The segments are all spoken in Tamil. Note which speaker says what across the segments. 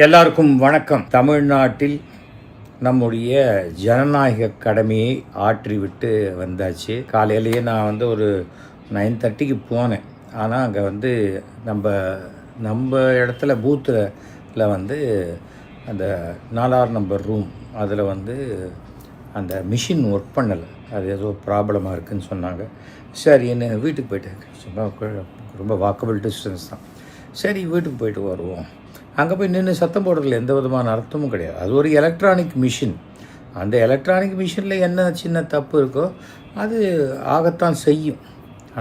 Speaker 1: எல்லாருக்கும் வணக்கம். தமிழ்நாட்டில் நம்முடைய ஜனநாயக கடமையை ஆற்றிவிட்டு வந்தாச்சு. காலையிலேயே நான் ஒரு 9:30க்கு போனேன். ஆனால் அங்கே நம்ம இடத்துல பூத்தில் அந்த 4 நம்பர் ரூம் அதில் அந்த மிஷின் ஒர்க் பண்ணலை. அது ஏதோ ப்ராப்ளமாக இருக்குதுன்னு சொன்னாங்க. சரி, என்ன வீட்டுக்கு போயிட்டு சும்மா ரொம்ப வாக்கபிள் டிஸ்டன்ஸ் தான். சரி, வீட்டுக்கு போயிட்டு வருவோம். அங்கே போய் நின்று சத்தம் போடுறதுல எந்த விதமான அர்த்தமும் கிடையாது. அது ஒரு எலக்ட்ரானிக் மிஷின். அந்த எலக்ட்ரானிக் மிஷினில் என்ன சின்ன தப்பு இருக்கோ அது ஆகத்தான் செய்யும்.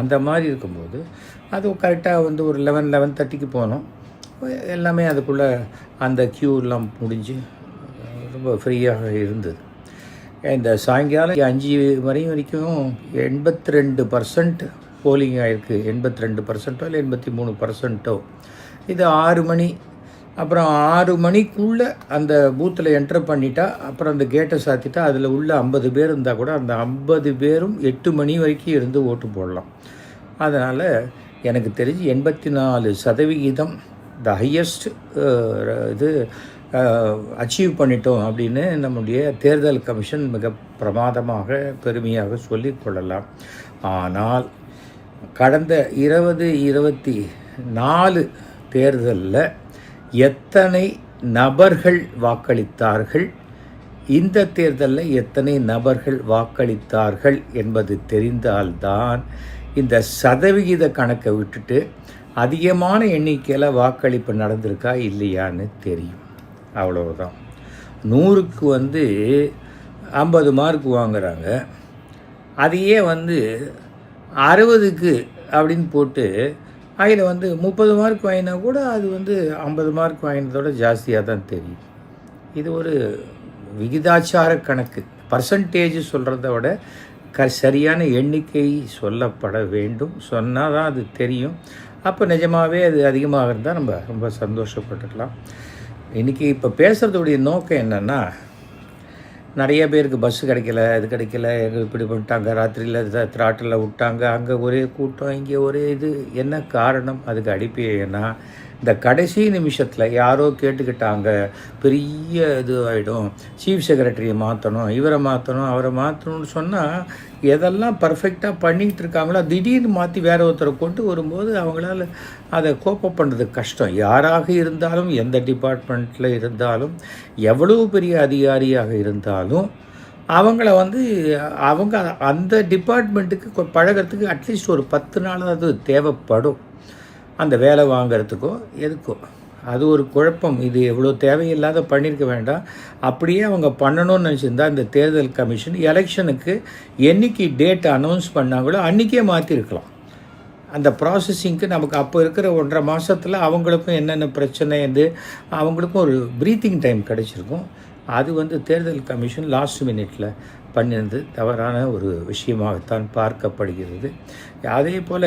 Speaker 1: அந்த மாதிரி இருக்கும்போது அது கரெக்டாக ஒரு 11:30க்கு போனோம். எல்லாமே அதுக்குள்ளே அந்த க்யூலாம் முடிஞ்சு ரொம்ப ஃப்ரீயாக இருந்தது. இந்த சாயங்காலம் 5 மணி வரைக்கும் 82% போலிங் ஆகிருக்கு. 82% இல்லை 83%. இது 6 மணி. அப்புறம் 6 மணிக்குள்ளே அந்த பூத்தில் என்டர் பண்ணிட்டா, அப்புறம் அந்த கேட்டை சாத்திட்டா, அதில் உள்ள 50 பேர் இருந்தால் கூட அந்த 50 பேரும் 8 மணி வரைக்கும் இருந்து ஓட்டு போடலாம். அதனால் எனக்கு தெரிஞ்சு 84% த ஹையஸ்ட் அச்சீவ் பண்ணிட்டோம் அப்படின்னு நம்முடைய தேர்தல் கமிஷன் மிக பிரமாதமாக பெருமையாக சொல்லிக்கொள்ளலாம். ஆனால் கடந்த 2024 தேர்தலில் எத்தனை நபர்கள் வாக்களித்தார்கள், இந்த தேர்தலில் எத்தனை நபர்கள் வாக்களித்தார்கள் என்பது தெரிந்தால்தான் இந்த சதவிகித கணக்கை விட்டுட்டு அதிகமான எண்ணிக்கையில் வாக்களிப்பு நடந்திருக்கா இல்லையான்னு தெரியும். அவ்வளவுதான். 100க்கு 50 மார்க் வாங்குகிறாங்க. அதையே 60க்கு அப்படின்னு போட்டு அதில் 30 மார்க் வாங்கினா கூட அது 50 மார்க் வாங்கினதோட ஜாஸ்தியாக தான் தெரியும். இது ஒரு விகிதாச்சார கணக்கு. பர்சன்டேஜ் சொல்கிறத விட சரியான எண்ணிக்கை சொல்லப்பட வேண்டும். சொன்னால் தான் அது தெரியும். அப்போ நிஜமாகவே அது அதிகமாக இருந்தால் நம்ம ரொம்ப சந்தோஷப்பட்டுக்கலாம். இன்றைக்கி இப்போ பேசுகிறதுடைய நோக்கம் என்னென்னா, நிறைய பேருக்கு பஸ்ஸு கிடைக்கல, இது கிடைக்கல, இப்படி பண்ணிட்டாங்க, ராத்திரியில் திராட்டில் விட்டாங்க, அங்கே ஒரே கூட்டம், இங்கே ஒரே இது. என்ன காரணம்? அதுக்கு அடிப்படைன்னா இந்த கடைசி நிமிஷத்தில் யாரோ கேட்டுக்கிட்டாங்க, பெரிய இது ஆகிடும், சீஃப் செக்ரட்டரியை மாற்றணும், இவரை மாற்றணும், அவரை மாற்றணும்னு சொன்னால் எதெல்லாம் பர்ஃபெக்டாக பண்ணிகிட்டு இருக்காங்களோ திடீர்னு மாற்றி வேற ஒருத்தரை கொண்டு வரும்போது அவங்களால அதை கோப்பப் பண்ணுறது கஷ்டம். யாராக இருந்தாலும், எந்த டிபார்ட்மெண்ட்டில் இருந்தாலும், எவ்வளோ பெரிய அதிகாரியாக இருந்தாலும் அவங்கள அவங்க அந்த டிபார்ட்மெண்ட்டுக்கு பழகிறதுக்கு அட்லீஸ்ட் ஒரு 10 நாளாவது தேவைப்படும். அந்த வேலை வாங்கிறதுக்கோ எதுக்கோ அது ஒரு குழப்பம். இது எவ்வளோ தேவையில்லாத பண்ணியிருக்க வேண்டாம். அப்படியே அவங்க பண்ணணும்னு நினச்சிருந்தா இந்த தேர்தல் கமிஷன் எலெக்ஷனுக்கு என்றைக்கு டேட் அனௌன்ஸ் பண்ணாங்களோ அன்றைக்கே மாற்றிருக்கலாம். அந்த ப்ராசஸிங்க்கு நமக்கு அப்போ இருக்கிற 1.5 மாதத்தில் அவங்களுக்கும் என்னென்ன பிரச்சனை அவங்களுக்கும் ஒரு ப்ரீத்திங் டைம் கிடச்சிருக்கும். அது தேர்தல் கமிஷன் லாஸ்ட் மினிட்டில் பண்ணினது தவறான ஒரு விஷயமாகத்தான் பார்க்கப்படுகிறது. அதே போல்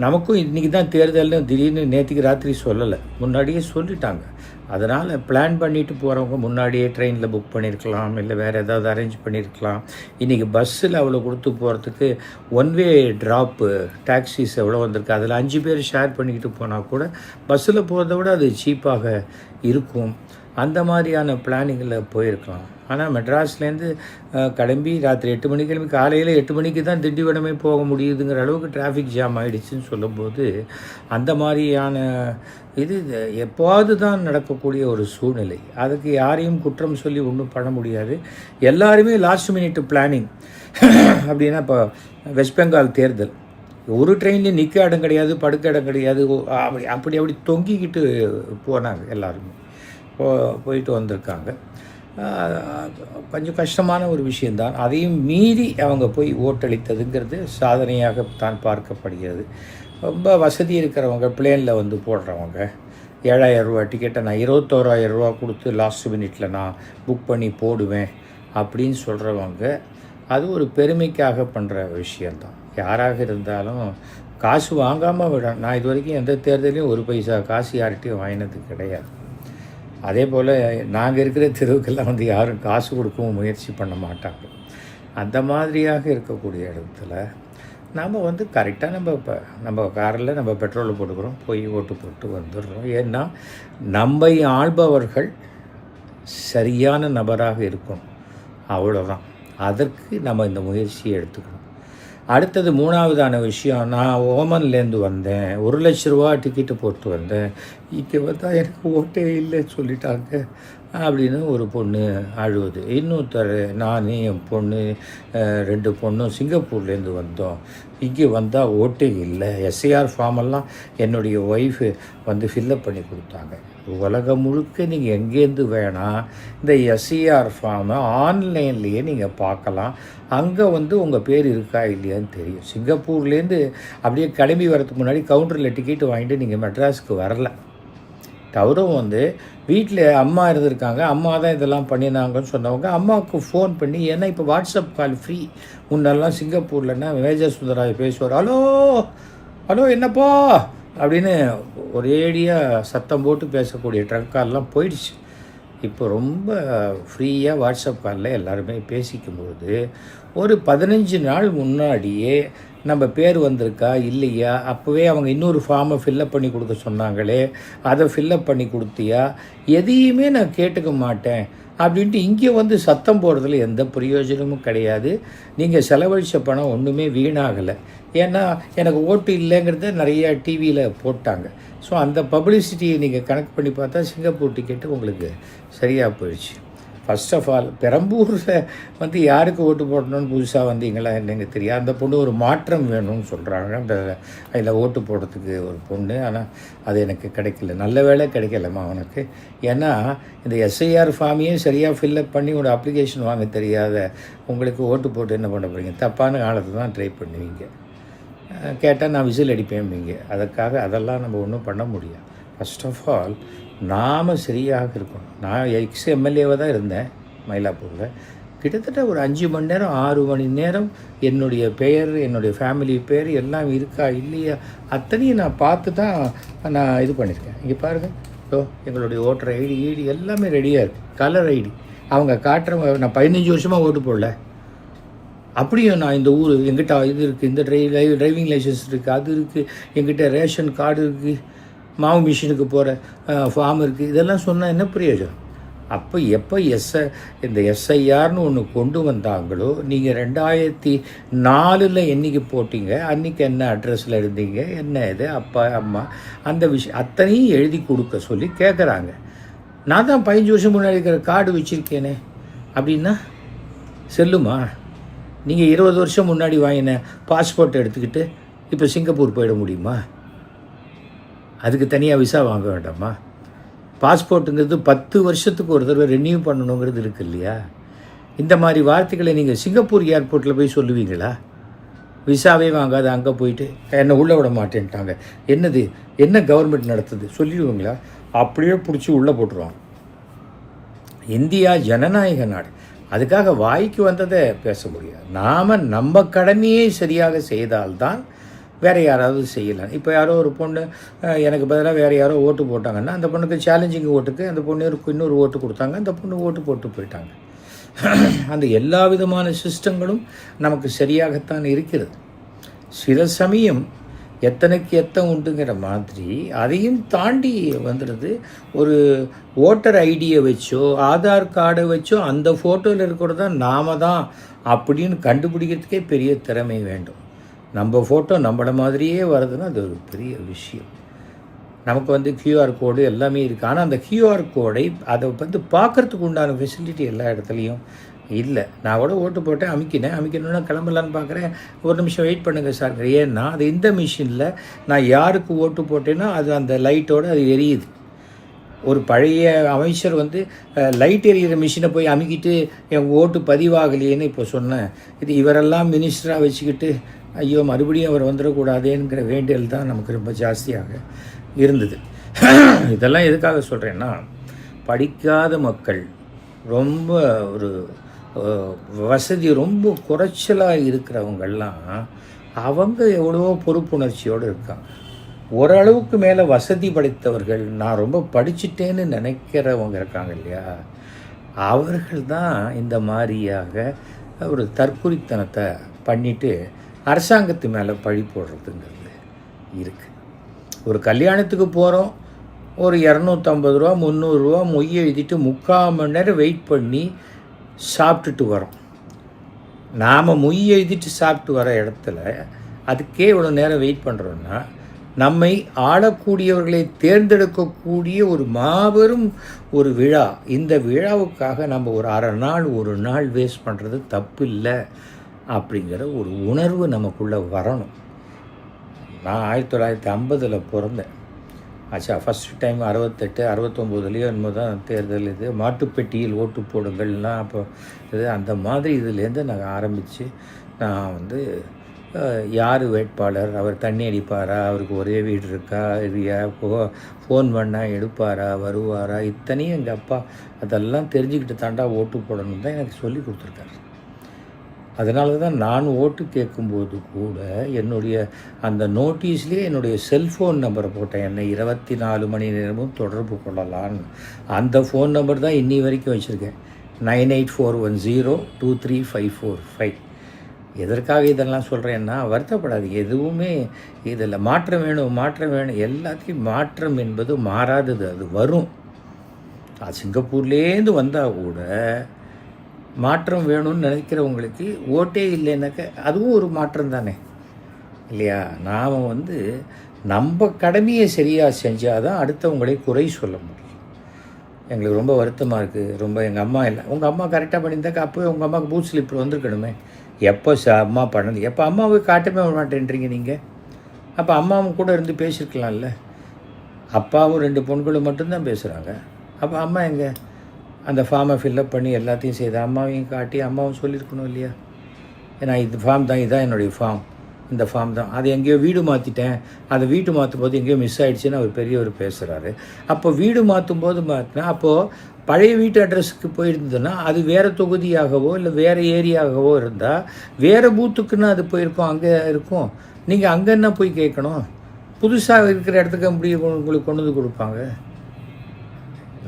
Speaker 1: நமக்கும் இன்றைக்கி தான் தேர்தல்னு திடீர்னு நேற்றுக்கு ராத்திரி சொல்லலை, முன்னாடியே சொல்லிட்டாங்க. அதனால் பிளான் பண்ணிட்டு போகிறவங்க முன்னாடியே ட்ரெயினில் புக் பண்ணியிருக்கலாம், இல்லை வேறு ஏதாவது அரேஞ்ச் பண்ணியிருக்கலாம். இன்றைக்கி பஸ்ஸில் அவ்வளோ கொடுத்து போகிறதுக்கு 1 வே ட்ராப்பு டாக்ஸிஸ் எவ்வளோ வந்திருக்கு, அதில் 5 பேர் ஷேர் பண்ணிக்கிட்டு போனால் கூட பஸ்ஸில் போகிறத விட அது சீப்பாக இருக்கும். அந்த மாதிரியான பிளானிங்கில் போயிருக்கலாம். ஆனால் மெட்ராஸ்லேருந்து கிளம்பி ராத்திரி 8 மணிக்கு கிளம்பி காலையில் 8 மணிக்கு தான் திண்டிவனமே போக முடியுதுங்கிற அளவுக்கு டிராஃபிக் ஜாம் ஆகிடுச்சின்னு சொல்லும்போது அந்த மாதிரியான இது எப்போது தான் நடக்கக்கூடிய ஒரு சூழ்நிலை. அதுக்கு யாரையும் குற்றம் சொல்லி ஒன்றும் பண்ண முடியாது. எல்லாருமே லாஸ்ட் மினிட் பிளானிங். அப்படின்னா இப்போ வெஸ்ட் பெங்கால் தேர்தல் ஒரு ட்ரெயின்லேயும் நிற்க இடம் கிடையாது, படுக்க இடம் கிடையாது, அப்படி தொங்கிக்கிட்டு போனாங்க. எல்லாருமே போயிட்டு வந்திருக்காங்க. கொஞ்சம் கஷ்டமான ஒரு விஷயந்தான். அதையும் மீறி அவங்க போய் ஓட்டளித்ததுங்கிறது சாதனையாக தான் பார்க்கப்படுகிறது. ரொம்ப வசதி இருக்கிறவங்க பிளேனில் போடுறவங்க 7,000 ரூபா டிக்கெட்டை நான் 21,000 ரூபா கொடுத்து லாஸ்ட் மினிட்டில் நான் புக் பண்ணி போடுவேன் அப்படின்னு சொல்கிறவங்க அது ஒரு பெருமைக்காக பண்ணுற விஷயந்தான். யாராக இருந்தாலும் காசு வாங்காமல் விட, நான் இது வரைக்கும் எந்த தேர்தலையும் 1 பைசா காசு யார்கிட்டையும் வாங்கினது கிடையாது. அதே போல் நாங்கள் இருக்கிற தெருவுக்கெல்லாம் யாரும் காசு கொடுக்கவும் முயற்சி பண்ண மாட்டாங்க. அந்த மாதிரியாக இருக்கக்கூடிய இடத்துல நாம் வந்து கரெக்டாக நம்ம காரில் நம்ம பெட்ரோலை போட்டுக்கிறோம், போய் ஓட்டு போட்டு வந்துடுறோம். ஏன்னா நம்மை ஆள்பவர்கள் சரியான நபராக இருக்கணும், அவ்வளோதான். அதற்கு நம்ம இந்த முயற்சியை எடுத்துக்கணும். அடுத்தது 3வதான விஷயம், நான் ஓமன்லேருந்து வந்தேன், 1,00,000 ரூபா டிக்கெட்டு போட்டு வந்தேன், இங்கே வந்தால் எனக்கு ஓட்டே இல்லைன்னு சொல்லிட்டாங்க அப்படின்னு ஒரு பொண்ணு அழுவுது. இன்னொருத்தர், நான் என் பொண்ணு 2 பொண்ணும் சிங்கப்பூர்லேருந்து வந்தோம், இங்கே வந்தால் ஓட்டே இல்லை, எஸ்ஐஆர் ஃபார்மெல்லாம் என்னுடைய ஒய்ஃபு வந்து ஃபில்லப் பண்ணி கொடுத்தாங்க. உலகம் முழுக்க நீங்கள் எங்கேருந்து வேணால் இந்த எஸ்ஐஆர் ஃபார்மை ஆன்லைன்லேயே நீங்கள் பார்க்கலாம். அங்கே வந்து உங்கள் பேர் இருக்கா இல்லையான்னு தெரியும். சிங்கப்பூர்லேருந்து அப்படியே கிளம்பி வரதுக்கு முன்னாடி கவுண்டரில் டிக்கெட்டு வாங்கிட்டு நீங்கள் மெட்ராஸுக்கு வரல. தவறும் வந்து வீட்டில் அம்மா இருந்திருக்காங்க, அம்மா தான் இதெல்லாம் பண்ணினாங்கன்னு சொன்னவங்க அம்மாவுக்கு ஃபோன் பண்ணி, ஏன்னா இப்போ வாட்ஸ்அப் கால் ஃப்ரீ. முன்னெல்லாம் சிங்கப்பூர்லன்னா மேஜர் சுந்தராஜ் பேசுவார், ஹலோ ஹலோ என்னப்பா அப்படின்னு ஒரேடியாக சத்தம் போட்டு பேசக்கூடிய ட்ரங்க் கால்லாம் போயிடுச்சு. இப்போ ரொம்ப ஃப்ரீயாக வாட்ஸ்அப் காலில் எல்லாருமே பேசிக்கும்போது ஒரு 15 நாள் முன்னாடியே நம்ம பேர் வந்திருக்கா இல்லையா, அப்போவே அவங்க இன்னொரு ஃபார்மை ஃபில்லப் பண்ணி கொடுக்க சொன்னாங்களே, அதை ஃபில்லப் பண்ணி கொடுத்தியா, எதையுமே நான் கேட்டுக்க மாட்டேன் அப்படின்ட்டு இங்கே வந்து சத்தம் போடுறதுல எந்த பிரயோஜனமும் கிடையாது. நீங்கள் செலவழித்த பணம் ஒன்றுமே வீணாகலை. ஏன்னா எனக்கு ஓட்டு இல்லைங்கிறத நிறையா டிவியில் போட்டாங்க. ஸோ அந்த பப்ளிசிட்டியை நீங்கள் கனெக்ட் பண்ணி பார்த்தா சிங்கப்பூர் டிக்கெட்டு உங்களுக்கு சரியாக போயிடுச்சு. ஃபர்ஸ்ட் ஆஃப் ஆல், பெரம்பூரில் வந்து யாருக்கு ஓட்டு போடணும்னு புதுசாக வந்தீங்களா என்னங்க தெரியாது. அந்த பொண்ணு ஒரு மாற்றம் வேணும்னு சொல்கிறாங்க. அந்த அதில் ஓட்டு போடுறதுக்கு ஒரு பொண்ணு, ஆனால் அது எனக்கு கிடைக்கல. நல்ல வேலை கிடைக்கலம்மா உனக்கு. ஏன்னா இந்த எஸ்ஐஆர் ஃபார்மையும் சரியாக ஃபில்லப் பண்ணி ஒரு அப்ளிகேஷன் வாங்க தெரியாத உங்களுக்கு ஓட்டு போட்டு என்ன பண்ண போகிறீங்க? தப்பான காலத்தை தான் ட்ரை பண்ணுவீங்க. கேட்டால் நான் விசில் அடிப்பேன்பீங்க. அதுக்காக அதெல்லாம் நம்ம ஒன்றும் பண்ண முடியாது. ஃபர்ஸ்ட் ஆஃப் ஆல் நாம் சரியாக இருக்கணும். நான் எம்எல்ஏவாக தான் இருந்தேன் மயிலாப்பூரில். கிட்டத்தட்ட ஒரு 5 மணி நேரம் 6 மணி நேரம் என்னுடைய பெயர், என்னுடைய ஃபேமிலி பேர் எல்லாம் இருக்கா இல்லையா அத்தனையும் நான் பார்த்து தான் நான் இது பண்ணியிருக்கேன். இங்கே பாருங்கள், எங்களுடைய ஓட்டர் ஐடி எல்லாமே ரெடியாக இருக்குது. கலர் ஐடி அவங்க காட்டுற. நான் 15 வருஷமாக ஓட்டு போடல. அப்படியும் நான் இந்த ஊர் எங்கிட்ட இது இருக்குது, இந்த டிரைவிங் லைசன்ஸ் இருக்குது, அது இருக்குது, எங்கிட்ட ரேஷன் கார்டு இருக்குது, மாவு மிஷினுக்கு போகிற ஃபார்ம் இருக்குது, இதெல்லாம் சொன்னால் என்ன பிரயோஜனம்? அப்போ எப்போ இந்த எஸ்ஐஆர்னு ஒன்று கொண்டு வந்தாங்களோ, நீங்கள் 2004 என்றைக்கு போட்டிங்க, அன்றைக்கி என்ன அட்ரஸில் இருந்தீங்க, என்ன இது, அப்பா அம்மா, அந்த விஷயம் அத்தனையும் எழுதி கொடுக்க சொல்லி கேட்குறாங்க. நான் தான் 15 வருஷம் முன்னாடி இருக்கிற கார்டு வச்சுருக்கேனே அப்படின்னா செல்லுமா? நீங்கள் 20 வருஷம் முன்னாடி வாங்கின பாஸ்போர்ட் எடுத்துக்கிட்டு இப்போ சிங்கப்பூர் போயிட முடியுமா? அதுக்கு தனியாக விசா வாங்க வேண்டாமா? பாஸ்போர்ட்டுங்கிறது 10 வருஷத்துக்கு ஒரு தடவை ரெனியூ பண்ணணுங்கிறது இருக்குது இல்லையா? இந்த மாதிரி வார்த்தைகளை நீங்கள் சிங்கப்பூர் ஏர்போர்ட்டில் போய் சொல்லுவீங்களா? விசாவே வாங்காத அங்கே போயிட்டு என்னை உள்ளே விட மாட்டேன்ட்டாங்க, என்னது என்ன கவர்மெண்ட் நடத்துது சொல்லிடுவீங்களா? அப்படியே பிடிச்சி உள்ளே போட்டுருவாங்க. இந்தியா ஜனநாயக நாடு. அதுக்காக வாய்க்கு வந்ததை பேச முடியாது. நாம் நம்ம கடமையை சரியாக செய்தால்தான் வேறு யாராவது செய்யலாம். இப்போ யாரோ ஒரு பொண்ணு எனக்கு பதிலாக வேறு யாரோ ஓட்டு போட்டாங்கன்னா அந்த பொண்ணுக்கு சேலஞ்சிங் ஓட்டுக்கு அந்த பொண்ணு இன்னொரு ஓட்டு கொடுத்தாங்க, அந்த பொண்ணு ஓட்டு போட்டு போயிட்டாங்க. அந்த எல்லா விதமான சிஸ்டங்களும் நமக்கு சரியாகத்தான் இருக்கிறது. சில சமயம் எத்தனைக்கு எத்தனை உண்டுங்கிற மாதிரி அதையும் தாண்டி வந்துடுது. ஒரு ஓட்டர் ஐடியை வச்சோ ஆதார் கார்டை வச்சோ அந்த ஃபோட்டோவில் இருக்கிறது தான் நாம தான் அப்படின்னு கண்டுபிடிக்கிறதுக்கே பெரிய திறமை வேண்டும். நம்ம ஃபோட்டோ நம்மள மாதிரியே வருதுன்னா அது ஒரு பெரிய விஷயம். நமக்கு வந்து QR கோடு எல்லாமே இருக்குது. ஆனால் அந்த QR கோடை அதை வந்து பார்க்குறதுக்கு உண்டான ஃபெசிலிட்டி எல்லா இடத்துலையும் இல்லை. நான் கூட ஓட்டு போட்டேன், அமைக்கணுன்னா கிளம்பலான்னு பார்க்குறேன், ஒரு நிமிஷம் வெயிட் பண்ணுங்கள் சார். ஏன்னா அது இந்த மிஷினில் நான் யாருக்கு ஓட்டு போட்டேன்னா அது அந்த லைட்டோடு அது எரியுது. ஒரு பழைய அமைச்சர் வந்து லைட் எரியிற மிஷினை போய் அமுக்கிட்டு என் ஓட்டு பதிவாகலையேன்னு இப்போ சொன்னேன். இது இவரெல்லாம் மினிஸ்டராக வச்சுக்கிட்டு ஐயோ மறுபடியும் அவர் வந்துடக்கூடாதேங்கிற வேண்டியல் தான் நமக்கு ரொம்ப ஜாஸ்தியாக இருந்தது. இதெல்லாம் எதுக்காக சொல்கிறேன்னா, படிக்காத மக்கள், ரொம்ப ஒரு வசதி ரொம்ப குறைச்சலாக இருக்கிறவங்கெல்லாம் அவங்க எவ்வளவோ பொறுப்புணர்ச்சியோடு இருக்காங்க. ஓரளவுக்கு மேலே வசதி படைத்தவர்கள், நான் ரொம்ப படிச்சுட்டேன்னு நினைக்கிறவங்க இருக்காங்க இல்லையா, அவர்கள் தான் இந்த மாதிரியாக ஒரு தற்குறித்தனத்தை பண்ணிவிட்டு அரசாங்கத்து மேலே பழி போடுறதுங்கிறது இருக்குது. ஒரு கல்யாணத்துக்கு போகிறோம், ஒரு 250 ரூபா 300 ரூபா மொய் எழுதிட்டு 3/4 மணி நேரம் வெயிட் பண்ணி சாப்பிட்டுட்டு வரோம். நாம் மொய் எழுதிட்டு சாப்பிட்டு வர இடத்துல அதுக்கே இவ்வளோ நேரம் வெயிட் பண்ணுறோன்னா, நம்மை ஆளக்கூடியவர்களை தேர்ந்தெடுக்கக்கூடிய ஒரு மாபெரும் ஒரு விழா. இந்த விழாவுக்காக நம்ம ஒரு அரை நாள் ஒரு நாள் வேஸ்ட் பண்ணுறது தப்பு இல்லை அப்படிங்கிற ஒரு உணர்வு நமக்குள்ளே வரணும். நான் 1950 பிறந்தேன். ஆச்சா, ஃபஸ்ட்டு டைம் 68 69 என்னமோ தான் தேர்தல். இது மாட்டுப்பெட்டியில் ஓட்டு போடுங்கள்லாம் அப்போ இது அந்த மாதிரி இதுலேருந்து நான் ஆரம்பித்து நான் வந்து யார் வேட்பாளர், அவர் தண்ணி அடிப்பாரா, அவருக்கு ஒரே வீடு இருக்கா இல்லையா, ஃபோன் பண்ணால் எடுப்பாரா வருவாரா, இத்தனையும் எங்கள் அப்பா அதெல்லாம் தெரிஞ்சுக்கிட்டு தாண்டா ஓட்டு போடணும் தான் எனக்கு சொல்லி கொடுத்துருக்காரு. அதனால தான் நான் ஓட்டு கேட்கும்போது கூட என்னுடைய அந்த நோட்டீஸ்லேயே என்னுடைய செல்ஃபோன் நம்பரை போட்டேன். என்னை 24 மணி நேரமும் தொடர்பு கொள்ளலான்னு. அந்த ஃபோன் நம்பர் தான் இன்னி வரைக்கும் வச்சுருக்கேன், 9841023545. எதற்காக இதெல்லாம் சொல்கிறேன்னா, வருத்தப்படாதீங்க. எதுவுமே இதில் மாற்றம் வேணும் எல்லாத்தையும் மாற்றம் என்பது மாறாதது, அது வரும். சிங்கப்பூர்லேருந்து வந்தால் கூட மாற்றம் வேணும்னு நினைக்கிறவங்களுக்கு ஓட்டே இல்லைன்னாக்க அதுவும் ஒரு மாற்றம் தானே இல்லையா? நாம் வந்து நம்ம கடமையை சரியாக செஞ்சால் தான் அடுத்தவங்களை குறை சொல்ல முடியும். எங்களுக்கு ரொம்ப வருத்தமாக இருக்குது. ரொம்ப எங்கள் அம்மா இல்லை, உங்கள் அம்மா கரெக்டாக பண்ணியிருந்தாக்கா அப்போவே உங்கள் அம்மாவுக்கு பூத் ஸ்லிப் வந்திருக்கணுமே. எப்போ அம்மா பண்ணது, எப்போ அம்மாவை காட்டவே மாட்டேன்றீங்க நீங்கள்? அப்போ அம்மாவும் கூட இருந்து பேசியிருக்கலாம்ல. அப்பாவும் 2 பொண்களும் மட்டும்தான் பேசுகிறாங்க. அப்போ அம்மா எங்கே அந்த ஃபார்மை ஃபில்லப் பண்ணி எல்லாத்தையும் செய்த அம்மாவையும் காட்டி அம்மாவும் சொல்லியிருக்கணும் இல்லையா? ஏன்னா இது ஃபார்ம் தான், இதுதான் என்னுடைய ஃபார்ம், இந்த ஃபார்ம் தான். அது எங்கேயோ வீடு மாற்றிட்டேன், அதை வீடு மாற்றும் போது எங்கேயோ மிஸ் ஆகிடுச்சின்னு அவர் பெரியவர் பேசுகிறாரு. அப்போ வீடு மாற்றும் போது மாற்றினா அப்போது பழைய வீட்டு அட்ரஸுக்கு போயிருந்ததுன்னா அது வேறு தொகுதியாகவோ இல்லை வேறு ஏரியாகவோ இருந்தால் வேறு பூத்துக்குன்னு அது போயிருக்கோம், அங்கே இருக்கும். நீங்கள் அங்கே என்ன போய் கேட்கணும்? புதுசாக இருக்கிற இடத்துக்கு அப்படி உங்களுக்கு கொண்டு வந்து கொடுப்பாங்க.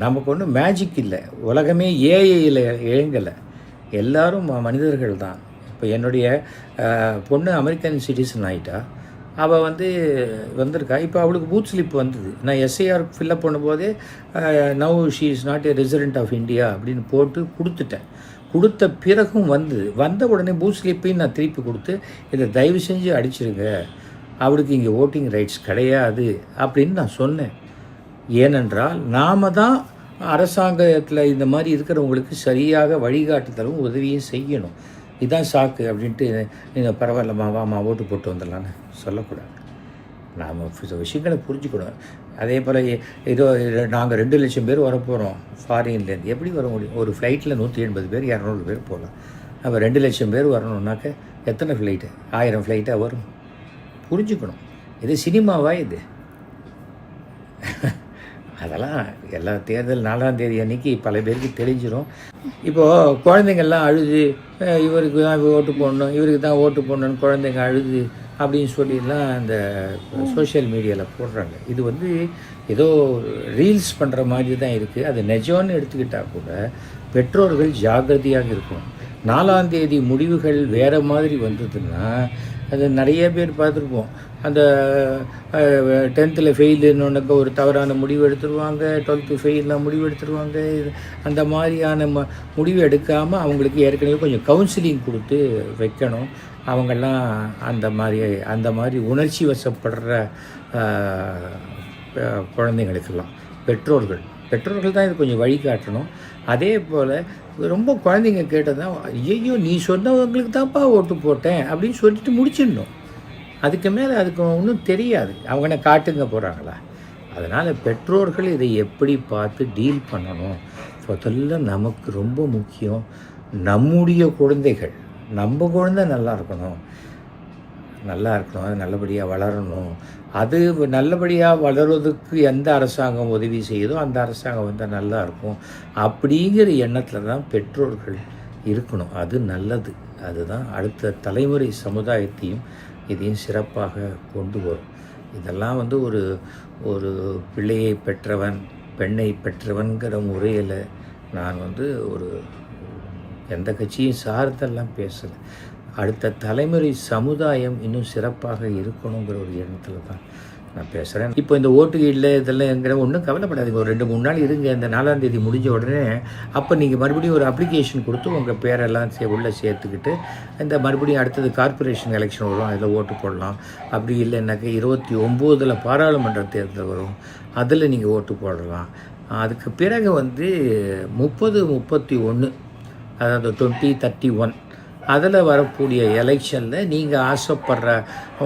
Speaker 1: நமக்கு ஒன்றும் மேஜிக் இல்லை. உலகமே ஏஐயில் இயங்கலை, எல்லோரும் மனிதர்கள் தான். இப்போ என்னுடைய பொண்ணு அமெரிக்கன் சிட்டிசன் ஆகிட்டா, அவள் வந்திருக்கா. இப்போ அவளுக்கு பூத் ஸ்லிப் வந்தது. நான் எஸ்ஐஆர் ஃபில்லப் பண்ணும்போதே now she is not a resident of India அப்படின்னு போட்டு கொடுத்துட்டேன். கொடுத்த பிறகும் வந்த உடனே பூத் ஸ்லிப்பையும் நான் திருப்பி கொடுத்து, இதை தயவு செஞ்சு அடிச்சிருங்க, அவளுக்கு இங்கே ஓட்டிங் ரைட்ஸ் கிடையாது அப்படின்னு நான் சொன்னேன். ஏனென்றால் நாம் தான் அரசாங்கத்தில் இந்த மாதிரி இருக்கிறவங்களுக்கு சரியாக வழிகாட்டுதலும் உதவியும் செய்யணும். இதுதான் சாக்கு அப்படின்ட்டு நீங்கள் பரவாயில்லம்மா வாமா ஓட்டு போட்டு வந்துடலான்னு சொல்லக்கூடாது. நாம் விஷயங்களை புரிஞ்சுக்கணும். அதே போல் ஏதோ நாங்கள் 2 லட்சம் பேர் வரப்போகிறோம் ஃபாரின்லேருந்து, எப்படி வர முடியும்? ஒரு ஃப்ளைட்டில் 180 பேர் 200 பேர் போகலாம். நம்ம 2 லட்சம் பேர் வரணுன்னாக்க எத்தனை ஃப்ளைட்டு? 1000 ஃப்ளைட்டாக வரும். புரிஞ்சுக்கணும். இது சினிமாவா இது? அதெல்லாம் எல்லா தேர்தல் 4ஆம் தேதி அன்றைக்கி பல பேருக்கு தெரிஞ்சிடும். இப்போது குழந்தைங்கள்லாம் அழுது இவருக்கு தான் ஓட்டு போடணும், இவருக்கு தான் ஓட்டு போடணுன்னு குழந்தைங்க அழுது அப்படின்னு சொல்லிலாம் அந்த சோஷியல் மீடியாவில் போடுறாங்க. இது ஏதோ ரீல்ஸ் பண்ணுற மாதிரி தான் இருக்குது. அது நிஜம்னு எடுத்துக்கிட்டால் கூட பெற்றோர்கள் ஜாக்கிரதையாக இருக்கும். 4ஆம் தேதி முடிவுகள் வேறு மாதிரி வந்ததுன்னா அது நிறைய பேர் பார்த்துருப்போம். அந்த 10th ஃபெயிலுன்னு ஒரு தவறான முடிவு எடுத்துருவாங்க, 12th ஃபெயிலில் முடிவு எடுத்துருவாங்க. அந்த மாதிரியான முடிவு எடுக்காமல் அவங்களுக்கு ஏற்கனவே கொஞ்சம் கவுன்சிலிங் கொடுத்து வைக்கணும். அவங்கெல்லாம் அந்த மாதிரி உணர்ச்சி வசப்படுற குழந்தைங்களுக்கெல்லாம் பெற்றோர்கள் தான் இது கொஞ்சம் வழிகாட்டணும். அதே போல் ரொம்ப குழந்தைங்க கேட்டதான், ஐயோ நீ சொன்னவங்களுக்கு தான்ப்பா ஓட்டு போட்டேன் அப்படின்னு சொல்லிட்டு முடிச்சிடணும். அதுக்கு மேலே அதுக்கு ஒன்றும் தெரியாது. அவங்க காட்டுங்க போகிறாங்களா? அதனால் பெற்றோர்கள் இதை எப்படி பார்த்து டீல் பண்ணணும்? முதல்ல நமக்கு ரொம்ப முக்கியம் நம்முடைய குழந்தைகள், நம்ம குழந்தை நல்லா இருக்கணும், அது நல்லபடியாக வளரணும். அது நல்லபடியாக வளர்வதற்கு எந்த அரசாங்கம் உதவி செய்யுதோ அந்த அரசாங்கம் வந்தால் நல்லா இருக்கும் அப்படிங்கிற எண்ணத்தில் தான் பெற்றோர்கள் இருக்கணும். அது நல்லது. அதுதான் அடுத்த தலைமுறை சமுதாயத்தையும் இதையும் சிறப்பாக கொண்டு வரும். இதெல்லாம் ஒரு பிள்ளையை பெற்றவன் பெண்ணை பெற்றவன்கிற முறையில் நான் ஒரு எந்த கட்சியும் சார்ந்தெல்லாம் பேசலை. அடுத்த தலைமுறை சமுதாயம் இன்னும் சிறப்பாக இருக்கணுங்கிற ஒரு எண்ணத்தில் தான் நான் பேசுகிறேன். இப்போ இந்த ஓட்டு இல்லை இதெல்லாம் எங்கிற ஒன்றும் கவலைப்படாதீங்க. ஒரு 2-3 நாள் இருங்க. இந்த 4ஆம் தேதி முடிஞ்ச உடனே அப்போ நீங்கள் மறுபடியும் ஒரு அப்ளிகேஷன் கொடுத்து உங்கள் பேரெல்லாம் உள்ளே சேர்த்துக்கிட்டு இந்த மறுபடியும் அடுத்தது கார்ப்பரேஷன் எலெக்ஷன் வரும், அதில் ஓட்டு போடலாம். அப்படி இல்லைன்னாக்கா 29 பாராளுமன்ற தேர்தல் வரும், அதில் நீங்கள் ஓட்டு போடலாம். அதுக்கு பிறகு வந்து 30-31 அதாவது 2031 அதில் வரக்கூடிய எலெக்ஷனில் நீங்கள் ஆசைப்படுற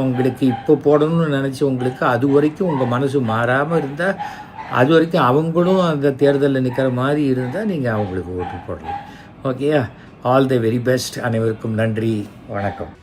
Speaker 1: உங்களுக்கு இப்போ போடணும்னு நினச்சி உங்களுக்கு அது வரைக்கும் உங்கள் மனசு மாறாமல் இருந்தால், அது வரைக்கும் அவங்களும் அந்த தேர்தலில் நிற்கிற மாதிரி இருந்தால் நீங்கள் அவங்களுக்கு ஓட்டு போடலாம். ஓகேயா? All the very best. அனைவருக்கும் நன்றி, வணக்கம்.